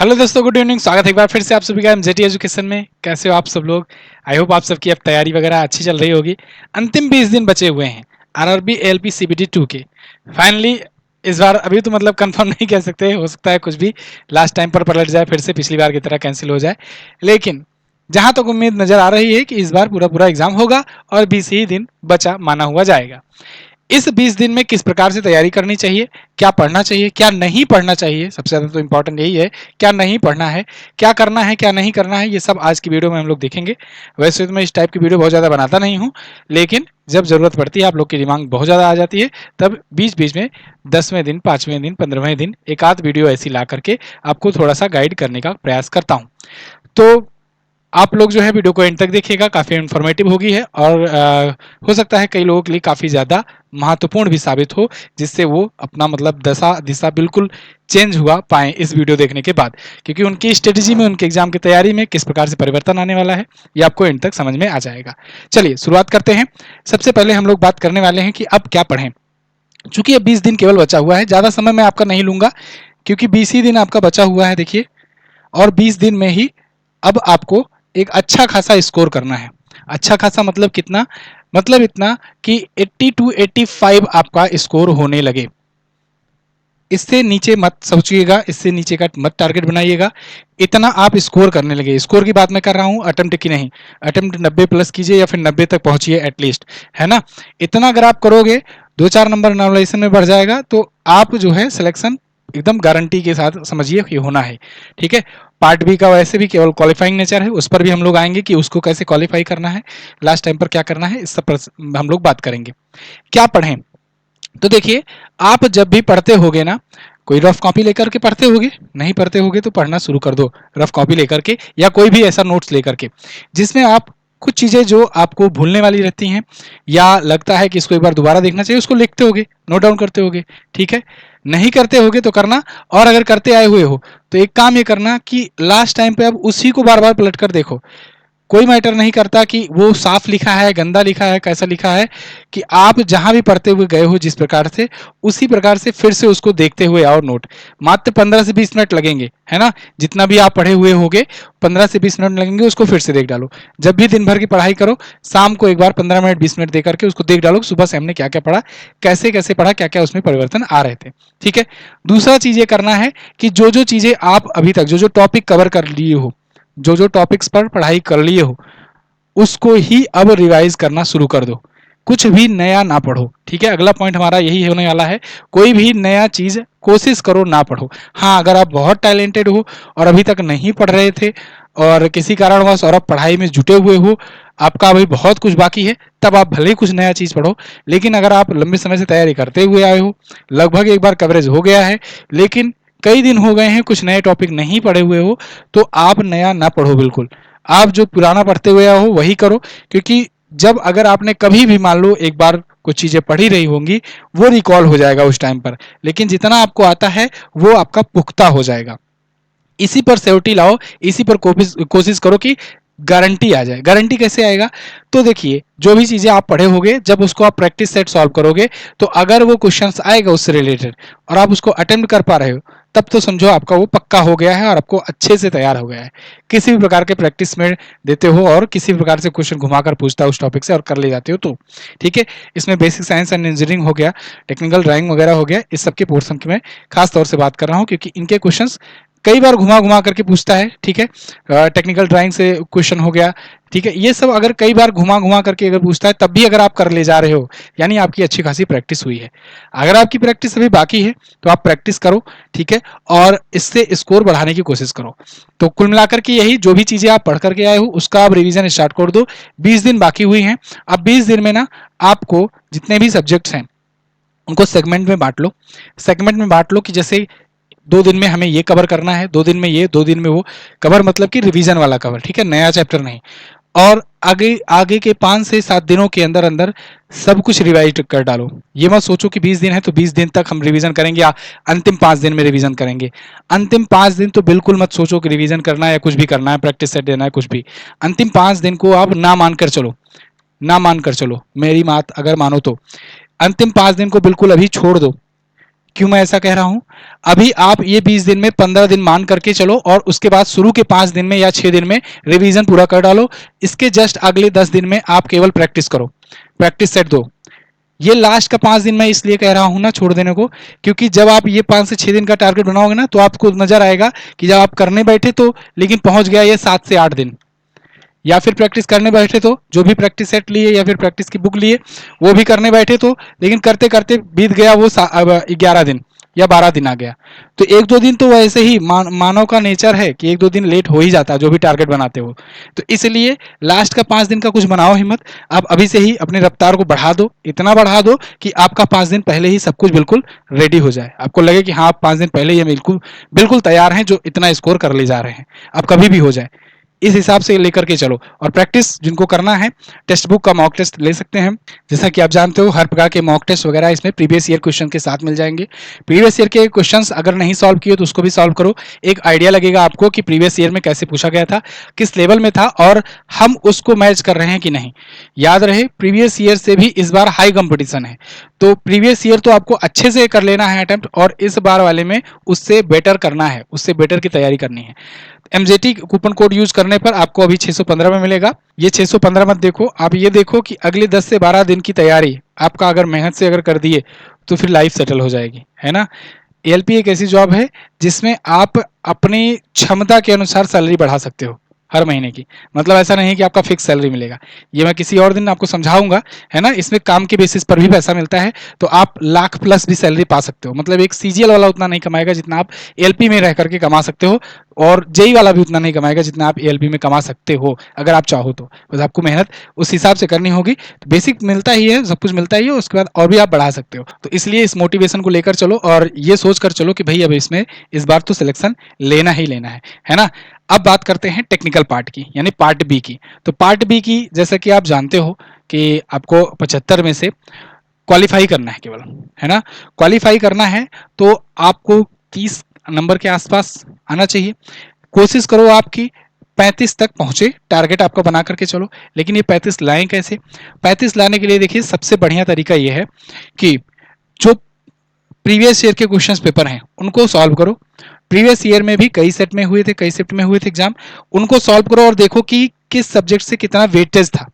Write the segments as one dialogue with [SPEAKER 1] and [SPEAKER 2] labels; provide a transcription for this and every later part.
[SPEAKER 1] Hello दोस्तों, good evening. स्वागत है एक बार फिर से आप सभी का एमजेटी एजुकेशन में। कैसे हो आप सब लोग? आई होप आप सबकी अब तैयारी वगैरह अच्छी चल रही होगी। अंतिम 20 दिन बचे हुए हैं आरआरबी एएलपी सीबीटी 2 के। फाइनली इस बार अभी तो मतलब कंफर्म नहीं कह सकते, हो सकता है कुछ भी लास्ट टाइम पर पलट जाए, फिर से पिछली बार की तरह कैंसिल हो जाए। लेकिन जहां तक उम्मीद नजर आ रही है कि इस बार पूरा पूरा एग्जाम होगा और 20 ही दिन बचा माना हुआ जाएगा। इस 20 दिन में किस प्रकार से तैयारी करनी चाहिए, क्या पढ़ना चाहिए, क्या नहीं पढ़ना चाहिए, सबसे ज़्यादा तो इम्पोर्टेंट यही है। क्या नहीं पढ़ना है, क्या करना है, क्या नहीं करना है, ये सब आज की वीडियो में हम लोग देखेंगे। वैसे तो मैं इस टाइप की वीडियो बहुत ज़्यादा बनाता नहीं हूँ, लेकिन जब ज़रूरत पड़ती है, आप लोग की डिमांड बहुत ज़्यादा आ जाती है, तब बीच बीच में 10वें दिन, 5वें दिन, 15वें दिन एक आध वीडियो ऐसी ला करके आपको थोड़ा सा गाइड करने का प्रयास करता हूँ। तो आप लोग जो है वीडियो को एंड तक देखिएगा, काफ़ी इन्फॉर्मेटिव होगी है और हो सकता है कई लोगों के लिए काफ़ी ज़्यादा महत्वपूर्ण भी साबित हो, जिससे वो अपना मतलब दशा दिशा बिल्कुल चेंज हुआ पाए इस वीडियो देखने के बाद, क्योंकि उनकी स्ट्रेटजी में, उनके एग्जाम की तैयारी में किस प्रकार से परिवर्तन आने वाला है, ये आपको एंड तक समझ में आ जाएगा। चलिए शुरुआत करते हैं। सबसे पहले हम लोग बात करने वाले हैं कि अब क्या पढ़ें। चूंकि अब 20 दिन केवल बचा हुआ है, ज़्यादा समय मैं आपका नहीं लूंगा, क्योंकि 20 ही दिन आपका बचा हुआ है। देखिए, और 20 दिन में ही अब आपको एक अच्छा खासा स्कोर करना है। अच्छा खासा मतलब कितना? मतलब इतना कि 80 टू 85 आपका स्कोर होने लगे। इससे नीचे मत सोचिएगा, इससे नीचे का मत टारगेट बनाइएगा। इतना आप स्कोर करने लगे। स्कोर की बात मैं कर रहा हूं, अटेम्प्ट की नहीं। अटेम्प्ट 90 प्लस कीजिए या फिर 90 तक पहुंचिए एटलीस्ट, है ना। इतना अगर आप करोगे, 2-4 नंबर नॉर्मलाइजेशन में बढ़ जाएगा, तो आप जो है सिलेक्शन एकदम गारंटी के साथ समझिए कि होना है। ठीक है। पार्ट बी का वैसे भी केवल क्वालिफाइंग नेचर है, उस पर भी हम लोग आएंगे कि उसको कैसे क्वालिफाई करना है, लास्ट टाइम पर क्या करना है, इस सब पर हम लोग बात करेंगे। क्या पढ़ें? तो देखिए, आप जब भी पढ़ते होगे ना, कोई रफ कॉपी लेकर के पढ़ते होगे, नहीं पढ़ते होगे तो पढ़ना शुरू कर दो रफ कॉपी लेकर के, या कोई भी ऐसा नोट्स लेकर के जिसमें आप कुछ चीज़ें जो आपको भूलने वाली रहती हैं या लगता है कि इसको एक बार दोबारा देखना चाहिए, उसको लिखते होगे, नोट डाउन करते होगे। ठीक है। नहीं करते होगे तो करना, और अगर करते आए हुए हो तो एक काम ये करना कि लास्ट टाइम पे अब उसी को बार बार पलट कर देखो। कोई मैटर नहीं करता कि वो साफ लिखा है, गंदा लिखा है, कैसा लिखा है, कि आप जहां भी पढ़ते हुए गए हो जिस प्रकार से, उसी प्रकार से फिर से उसको देखते हुए आओ। नोट मात्र 15 से 20 मिनट लगेंगे, है ना। जितना भी आप पढ़े हुए होगे 15 से 20 मिनट लगेंगे, उसको फिर से देख डालो। जब भी दिन भर की पढ़ाई करो, शाम को एक बार 15 मिनट 20 मिनट देकर के उसको देख डालो, सुबह से हमने क्या क्या पढ़ा, कैसे कैसे पढ़ा, क्या क्या उसमें परिवर्तन आ रहे थे। ठीक है। दूसरा चीज ये करना है कि जो जो चीजें आप अभी तक, जो जो टॉपिक कवर कर लिए हो, जो जो टॉपिक्स पर पढ़ाई कर लिए हो, उसको ही अब रिवाइज करना शुरू कर दो। कुछ भी नया ना पढ़ो। ठीक है। अगला पॉइंट हमारा यही होने वाला है, कोई भी नया चीज कोशिश करो ना पढ़ो। हाँ, अगर आप बहुत टैलेंटेड हो और अभी तक नहीं पढ़ रहे थे और किसी कारणवश और आप पढ़ाई में जुटे हुए हो, आपका अभी बहुत कुछ बाकी है, तब आप भले ही कुछ नया चीज पढ़ो। लेकिन अगर आप लंबे समय से तैयारी करते हुए आए हो, लगभग एक बार कवरेज हो गया है, लेकिन कई दिन हो गए हैं कुछ नए टॉपिक नहीं पढ़े हुए हो, तो आप नया ना पढ़ो बिल्कुल। आप जो पुराना पढ़ते हुए आए हो वही करो, क्योंकि जब अगर आपने कभी भी मान लो एक बार कुछ चीजें पढ़ी रही होंगी, वो रिकॉल हो जाएगा उस टाइम पर, लेकिन जितना आपको आता है वो आपका पुख्ता हो जाएगा। इसी पर सेफ्टी लाओ, इसी पर कोशिश करो कि गारंटी आ जाए। गारंटी कैसे आएगा? तो देखिए, जो भी चीजें आप पढ़े होंगे, जब उसको आप प्रैक्टिस सेट सॉल्व करोगे, तो अगर वो क्वेश्चंस आएगा उससे रिलेटेड और आप उसको अटेम्प्ट कर पा रहे हो, तब तो समझो आपका वो पक्का हो गया है और आपको अच्छे से तैयार हो गया है। किसी भी प्रकार के प्रैक्टिस में देते हो और किसी भी प्रकार से क्वेश्चन घुमाकर पूछता है उस टॉपिक से और कर ले जाते हो तो ठीक है। इसमें बेसिक साइंस एंड इंजीनियरिंग हो गया, टेक्निकल ड्राइंग वगैरह हो गया, इस सबके पोर्शन की मैं खास तौर से बात कर रहा हूँ, क्योंकि इनके क्वेश्चंस कई बार घुमा घुमा करके पूछता है। ठीक है। टेक्निकल ड्राइंग से क्वेश्चन हो गया। ठीक है। ये सब अगर कई बार घुमा घुमा करके अगर पूछता है, तब भी अगर आप कर ले जा रहे हो, यानी आपकी अच्छी खासी प्रैक्टिस हुई है। अगर आपकी प्रैक्टिस अभी बाकी है तो आप प्रैक्टिस करो। ठीक है। और इससे स्कोर बढ़ाने की कोशिश करो। तो कुल मिलाकर के यही, जो भी चीजें आप पढ़ करके आए हो उसका आप रिवीजन स्टार्ट कर दो। 20 दिन बाकी हुई हैं। अब 20 दिन में ना आपको जितने भी सब्जेक्ट्स हैं उनको सेगमेंट में बांट लो। सेगमेंट में बांट लो कि जैसे 2 दिन में हमें ये कवर करना है, 2 दिन में ये, 2 दिन में वो। कवर मतलब कि रिवीजन वाला कवर। ठीक है। नया चैप्टर नहीं। और आगे आगे के 5 से 7 दिनों के अंदर अंदर सब कुछ रिवाइज कर डालो। ये मत सोचो कि 20 दिन है तो 20 दिन तक हम रिवीजन करेंगे या अंतिम 5 दिन में रिवीजन करेंगे। अंतिम 5 दिन तो बिल्कुल मत सोचो कि रिवीजन करना है या कुछ भी करना है, प्रैक्टिस सेट देना है, कुछ भी। अंतिम 5 दिन को आप ना मानकर चलो, ना मानकर चलो, मेरी बात अगर मानो तो अंतिम 5 दिन को बिल्कुल अभी छोड़ दो। क्यों मैं ऐसा कह रहा हूं? अभी आप ये 20 दिन में 15 दिन मान करके चलो और उसके बाद शुरू के 5 दिन में या 6 दिन में रिवीजन पूरा कर डालो। इसके जस्ट अगले 10 दिन में आप केवल प्रैक्टिस करो, प्रैक्टिस सेट दो। ये लास्ट का 5 दिन मैं इसलिए कह रहा हूं ना छोड़ देने को, क्योंकि जब आप ये 5 से 6 दिन का टारगेट बनाओगे ना, तो आपको नजर आएगा कि जब आप करने बैठे तो लेकिन पहुंच गया ये 7 से 8 दिन, या फिर प्रैक्टिस करने बैठे तो जो भी प्रैक्टिस सेट लिए या फिर प्रैक्टिस की बुक लिए वो भी करने बैठे तो लेकिन करते करते बीत गया वो 11 दिन या 12 दिन आ गया। तो एक दो दिन तो वैसे ही मानव का नेचर है कि एक दो दिन लेट हो ही जाता है जो भी टारगेट बनाते हो। तो इसलिए लास्ट का 5 दिन का कुछ बनाओ हिम्मत। आप अभी से ही अपनी रफ्तार को बढ़ा दो, इतना बढ़ा दो कि आपका 5 दिन पहले ही सब कुछ बिल्कुल रेडी हो जाए, आपको लगे कि हाँ आप 5 दिन पहले ही बिल्कुल बिल्कुल तैयार हैं जो इतना स्कोर कर ले जा रहे हैं, अब कभी भी हो जाए। इस हिसाब से लेकर के चलो। और प्रैक्टिस जिनको करना है टेक्स्ट बुक का मॉक टेस्ट ले सकते हैं। जैसा कि आप जानते हो हर प्रकार के मॉक टेस्ट वगैरह इसमें प्रीवियस ईयर क्वेश्चन के साथ मिल जाएंगे। प्रीवियस ईयर के क्वेश्चंस अगर नहीं सॉल्व किए तो उसको भी सॉल्व करो, एक आइडिया लगेगा आपको कि प्रीवियस ईयर में कैसे पूछा गया था, किस लेवल में था और हम उसको मैच कर रहे हैं कि नहीं। याद रहे प्रीवियस ईयर से भी इस बार हाई कंपटीशन है, तो प्रीवियस ईयर तो आपको अच्छे से कर लेना है अटेम्प्ट, और इस बार वाले में उससे बेटर करना है, उससे बेटर की तैयारी करनी है। एमजेटी कूपन कोड यूज करने पर आपको अभी 615 में मिलेगा। ये 615 मत देखो, आप ये देखो कि अगले 10 से 12 दिन की तैयारी आपका अगर मेहनत से अगर कर दिए तो फिर लाइफ सेटल हो जाएगी, है ना। एएलपी एक ऐसी जॉब है जिसमें आप अपनी क्षमता के अनुसार सैलरी बढ़ा सकते हो हर महीने की। मतलब ऐसा नहीं है कि आपका फिक्स सैलरी मिलेगा, ये मैं किसी और दिन आपको समझाऊंगा, है ना। इसमें काम के बेसिस पर भी पैसा मिलता है, तो आप लाख प्लस भी सैलरी पा सकते हो। मतलब एक सीजीएल वाला उतना नहीं कमाएगा जितना आप एएलपी में रह करके कमा सकते हो, और जेई वाला भी उतना नहीं कमाएगा जितना आप एएलपी में कमा सकते हो अगर आप चाहो तो। बस आपको मेहनत उस हिसाब से करनी होगी। तो बेसिक मिलता ही है, सब कुछ मिलता ही है, उसके बाद और भी आप बढ़ा सकते हो। तो इसलिए इस मोटिवेशन को लेकर चलो और ये सोच कर चलो कि भाई अब इसमें इस बार तो सिलेक्शन लेना ही लेना है ना। अब बात करते हैं टेक्निकल पार्ट की, यानी पार्ट बी की। तो पार्ट बी की जैसा कि आप जानते हो कि आपको 75 में से क्वालिफाई करना है केवल, है ना। क्वालिफाई करना है तो आपको 30 नंबर के आसपास आना चाहिए। कोशिश करो आपकी 35 तक पहुंचे, टारगेट आपका बना करके चलो। लेकिन ये 35 लाएं कैसे? 35 लाने के लिए देखिए सबसे बढ़िया तरीका ये है कि जो प्रीवियस ईयर के क्वेश्चंस पेपर हैं उनको सॉल्व करो। प्रीवियस ईयर में भी कई सेट में हुए थे, कई शिफ्ट में हुए थे एग्जाम, उनको सॉल्व करो और देखो कि किस सब्जेक्ट से कितना वेटेज था।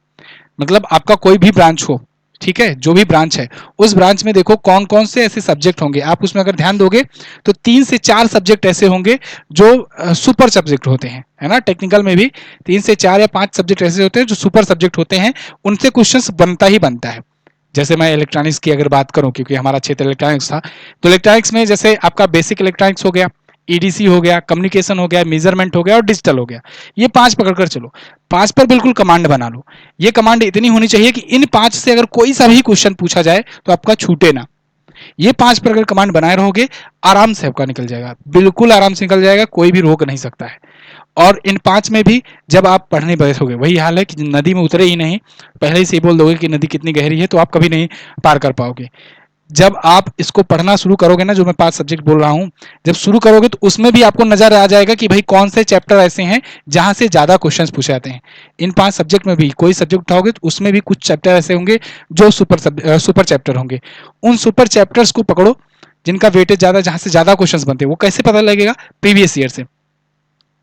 [SPEAKER 1] मतलब आपका कोई भी ब्रांच हो, ठीक है, जो भी ब्रांच है उस ब्रांच में देखो कौन कौन से ऐसे सब्जेक्ट होंगे। आप उसमें अगर ध्यान दोगे तो 3 से 4 सब्जेक्ट ऐसे होंगे जो सुपर सब्जेक्ट होते हैं, है ना। टेक्निकल में भी 3 से 4 या 5 सब्जेक्ट ऐसे होते हैं जो सुपर सब्जेक्ट होते हैं, उनसे क्वेश्चंस बनता ही बनता है। जैसे मैं इलेक्ट्रॉनिक्स की अगर बात करूं, क्योंकि हमारा क्षेत्र इलेक्ट्रॉनिक्स था, तो इलेक्ट्रॉनिक्स में जैसे आपका बेसिक इलेक्ट्रॉनिक्स हो गया, ईडीसी हो गया, कम्युनिकेशन हो गया, मेजरमेंट हो गया और डिजिटल हो गया। ये 5 पकड़कर चलो, 5 पर बिल्कुल कमांड बना लो। ये कमांड इतनी होनी चाहिए कि इन 5 से अगर कोई सा भी क्वेश्चन पूछा जाए तो आपका छूटे ना। ये 5 पर अगर कमांड बनाए रहोगे आराम से आपका निकल जाएगा, बिल्कुल आराम से निकल जाएगा, कोई भी रोक नहीं सकता है। और इन 5 में भी जब आप पढ़ने बैठोगे वही हाल है कि नदी में उतरे ही नहीं, पहले ही से बोल दोगे कि नदी कितनी गहरी है, तो आप कभी नहीं पार कर पाओगे। जब आप इसको पढ़ना शुरू करोगे ना, जो मैं 5 सब्जेक्ट बोल रहा हूं, जब शुरू करोगे तो उसमें भी आपको नजर आ जाएगा कि भाई कौन से चैप्टर ऐसे हैं जहां से ज्यादा क्वेश्चंस पूछे जाते हैं। इन 5 सब्जेक्ट में भी कोई सब्जेक्ट उठाओगे तो उसमें भी कुछ चैप्टर ऐसे होंगे जो सुपर चैप्टर होंगे। उन सुपर चैप्टर्स को पकड़ो जिनका वेटेज ज्यादा, जहां से ज्यादा क्वेश्चंस बनते हैं। वो कैसे पता लगेगा? प्रीवियस ईयर से,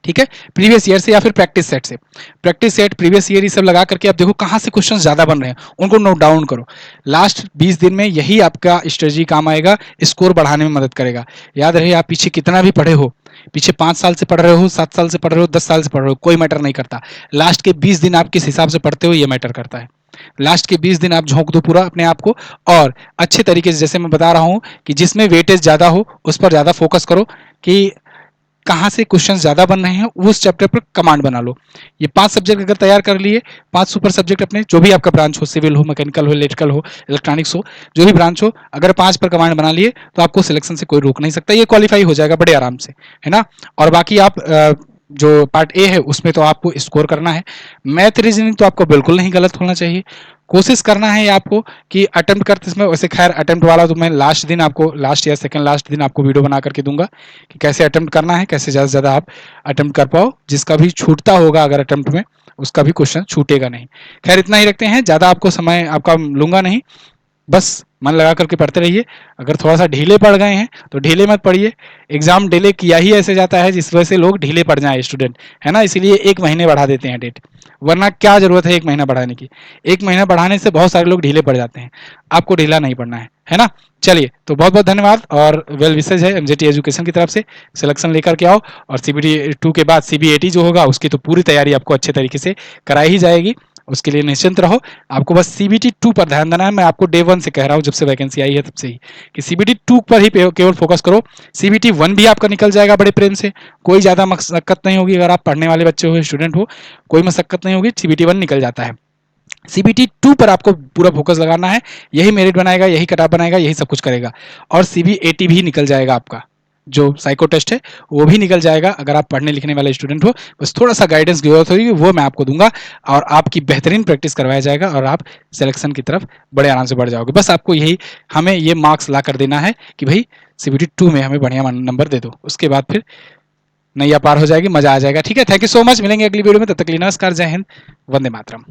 [SPEAKER 1] ठीक है, प्रीवियस ईयर से या फिर प्रैक्टिस सेट से। प्रैक्टिस सेट, प्रीवियस ईयर, ये सब लगा करके आप देखो कहां से क्वेश्चंस ज्यादा बन रहे हैं, उनको नोट डाउन करो। लास्ट 20 दिन में यही आपका स्ट्रेटजी काम आएगा, स्कोर बढ़ाने में मदद करेगा। याद रहे आप पीछे कितना भी पढ़े हो, पीछे 5 साल से पढ़ रहे हो, 7 साल से पढ़ रहे हो, 10 साल से पढ़ रहे हो, कोई मैटर नहीं करता। लास्ट के 20 दिन आप किस हिसाब से पढ़ते हो ये मैटर करता है। लास्ट के 20 दिन आप झोंक दो पूरा अपने आप को, और अच्छे तरीके से, जैसे मैं बता रहा हूं कि जिसमें वेटेज ज्यादा हो उस पर ज्यादा फोकस करो कि कहाँ से क्वेश्चन ज्यादा बन रहे हैं, उस चैप्टर पर कमांड बना लो। ये 5 सब्जेक्ट अगर तैयार कर लिए, 5 सुपर सब्जेक्ट अपने, जो भी आपका ब्रांच हो, सिविल हो, मैकेनिकल हो, इलेक्ट्रिकल हो, इलेक्ट्रॉनिक्स हो, जो भी ब्रांच हो, अगर 5 पर कमांड बना लिए तो आपको सिलेक्शन से कोई रोक नहीं सकता। ये क्वालिफाई हो जाएगा बड़े आराम से, है ना। और बाकी आप जो पार्ट ए है उसमें तो आपको स्कोर करना है। मैथ रीजनिंग तो आपको बिल्कुल नहीं गलत होना चाहिए। कोशिश करना है आपको कि अटेम्प्ट करते इसमें, वैसे खैर अटेम्प्ट वाला तो मैं लास्ट दिन आपको, लास्ट या सेकंड लास्ट दिन आपको वीडियो बना करके दूंगा कि कैसे अटेम्प्ट करना है, कैसे ज़्यादा से ज़्यादा आप अटेम्प्ट कर पाओ। जिसका भी छूटता होगा अगर अटेम्प्ट में, उसका भी क्वेश्चन छूटेगा नहीं। खैर इतना ही रखते हैं, ज़्यादा आपको समय आपका लूंगा नहीं। बस मन लगा करके पढ़ते रहिए। अगर थोड़ा सा ढीले पड़ गए हैं तो ढीले मत पढ़िए। एग्जाम डिले किया ही ऐसे जाता है जिस वजह से लोग ढीले पड़ जाएं स्टूडेंट, है ना, इसीलिए 1 महीने बढ़ा देते हैं डेट, वरना क्या जरूरत है 1 महीना बढ़ाने की। 1 महीना बढ़ाने से बहुत सारे लोग ढीले पड़ जाते हैं, आपको ढीला नहीं पड़ना है ना। चलिए, तो बहुत बहुत धन्यवाद और वेल विशेज है एमजेटी एजुकेशन की तरफ से। सिलेक्शन लेकर के आओ और सीबीटी 2 के बाद सीबीएटी जो होगा उसकी तो पूरी तैयारी आपको अच्छे तरीके से कराई ही जाएगी, उसके लिए निश्चिंत रहो। आपको बस सीबीटी 2 पर ध्यान देना है। मैं आपको डे 1 से कह रहा हूँ, जब से वैकेंसी आई है तब से ही, कि सीबीटी 2 पर ही केवल फोकस करो। सीबीटी 1 भी आपका निकल जाएगा बड़े प्रेम से, कोई ज़्यादा मशक्कत नहीं होगी। अगर आप पढ़ने वाले बच्चे हो, स्टूडेंट हो, कोई मशक्कत नहीं होगी, सीबीटी 1 निकल जाता है। सीबीटी 2 पर आपको पूरा फोकस लगाना है, यही मेरिट बनाएगा, यही कट ऑफ बनाएगा, यही सब कुछ करेगा। और सीबीएटी भी निकल जाएगा आपका, जो साइको टेस्ट है वो भी निकल जाएगा। अगर आप पढ़ने लिखने वाले स्टूडेंट हो, बस थोड़ा सा गाइडेंस की जरूरत होगी, वो मैं आपको दूंगा और आपकी बेहतरीन प्रैक्टिस करवाया जाएगा और आप सिलेक्शन की तरफ बड़े आराम से बढ़ जाओगे। बस आपको यही, हमें ये मार्क्स ला कर देना है कि भाई सीबीटी 2 में हमें बढ़िया नंबर दे दो, उसके बाद फिर नैया पार हो जाएगी, मजा आ जाएगा। ठीक है, थैंक यू सो मच, मिलेंगे अगली वीडियो में, तब तक के लिए नमस्कार, जय हिंद, वंदे मातरम।